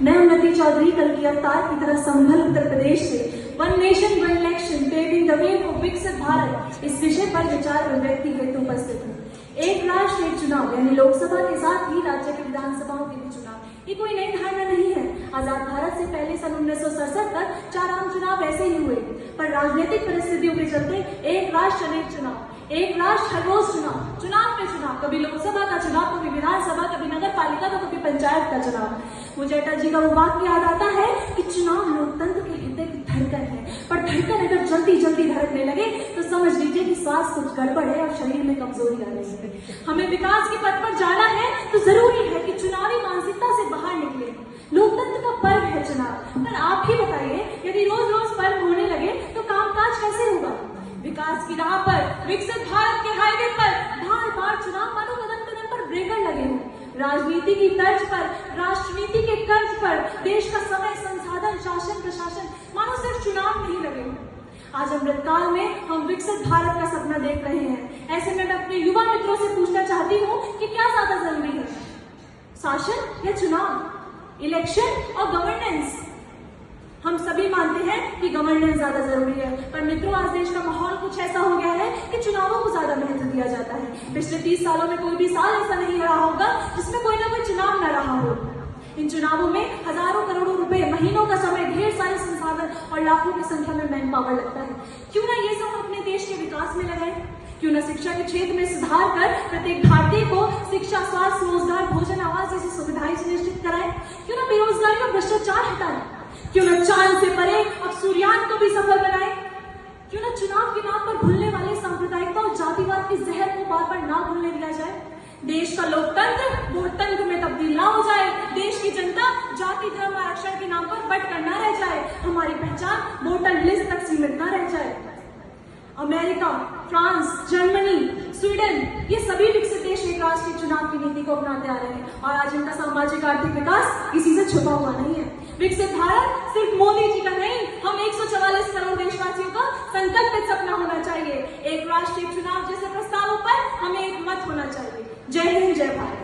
मैं उन्नति चौधरी कल की अवतार की तरह संभल उत्तर प्रदेश से one nation one election paving the way for विकसित भारत इस विषय पर विचार अभिव्यक्ति हेतु उपस्थित हूँ। एक राष्ट्र एक चुनाव यानी लोकसभा के साथ ही राज्य की विधानसभाओं के भी चुनाव, ये कोई नई धारणा नहीं है। आजाद भारत से पहले सन 1967 तक 4 आम चुनाव ऐसे ही हुए, पर राजनीतिक परिस्थितियों के चलते एक राष्ट्र अनेक चुनाव, एक राष्ट्र हर रोज चुनाव, चुनाव पे चुनाव, कभी लोकसभा का चुनाव, कभी विधानसभा, कभी नगर पालिका, तो कभी पंचायत का चुनाव। मुझे अटल जी का वो वाक्य याद आता है कि चुनाव लोकतंत्र के हृदय की धड़कन है, पर धड़कन अगर जल्दी जल्दी धड़कने लगे तो समझ लीजिए कि सांस कुछ गड़बड़ है और शरीर में कमजोरी आ रही है। हमें विकास के पथ पर जाना है तो जरूरी है कि चुनावी मानसिकता से बाहर निकले। लोकतंत्र का पर्व है चुनाव, पर आप ही बताइए, यदि रोज रोज पर्व होने लगे तो कामकाज कैसे होगा? विकास की राह पर, विकसित भारत के हाईवे पर बार बार चुनाव मानो कदम कदम पर ब्रेकर लगे हों। राजनीति की तर्ज पर, राष्ट्रनीति के कर्ज पर देश का समय, संसाधन, शासन, प्रशासन मानो सिर्फ चुनाव में ही लगे हों। आज अमृतकाल में हम विकसित भारत का सपना देख रहे हैं। ऐसे में मैं अपने युवा मित्रों से पूछना चाहती हूँ कि क्या ज्यादा जरूरी है, शासन या चुनाव, इलेक्शन और गवर्नेंस? हम सभी मानते हैं कि गवर्नेंस ज्यादा जरूरी है, पर मित्रों आज देश का माहौल कुछ ऐसा हो गया है कि चुनावों को ज्यादा महत्व दिया जाता है। पिछले 30 सालों में कोई भी साल ऐसा नहीं रहा होगा जिसमें कोई ना कोई चुनाव न रहा हो। इन चुनावों में हजारों करोड़ों रुपए, महीनों का समय, ढेर सारे संसाधन और लाखों की संख्या में मैन पावर लगता है। क्यों ना ये सब अपने देश के विकास में लगाए? क्यों ना शिक्षा के क्षेत्र में सुधार कर प्रत्येक भारतीय को शिक्षा, स्वास्थ्य, रोजगार, भोजन, आवास जैसी सुविधाएं सुनिश्चित कराए? क्यों ना बेरोजगारी और भ्रष्टाचार हटाए? क्यों न चांद से परे अब सूर्यान को भी सफल बनाए? क्यों न चुनाव के नाम पर घुलने वाले सांप्रदायिकता और जातिवाद के जहर को बार बार ना घुलने दिया जाए? देश का लोकतंत्र वोटतंत्र में तब्दील ना हो जाए, देश की जनता जाति धर्म आरक्षण के नाम पर बट कर ना रह जाए, हमारी पहचान वोटर लिस्ट तक सीमित ना रह जाए। अमेरिका, फ्रांस, जर्मनी, स्वीडन, ये सभी विकसित देश एक राष्ट्रीय चुनाव की नीति को अपनाते आ रहे हैं और आज इनका सामाजिक आर्थिक विकास किसी से छुपा हुआ नहीं है। विकसित भारत सिर्फ मोदी जी का नहीं, हम 144 करोड़ देशवासियों का संकल्पित सपना होना चाहिए। एक राष्ट्रीय चुनाव जैसे प्रस्तावों पर हमें एक मत होना चाहिए। जय हिंद, जय भारत।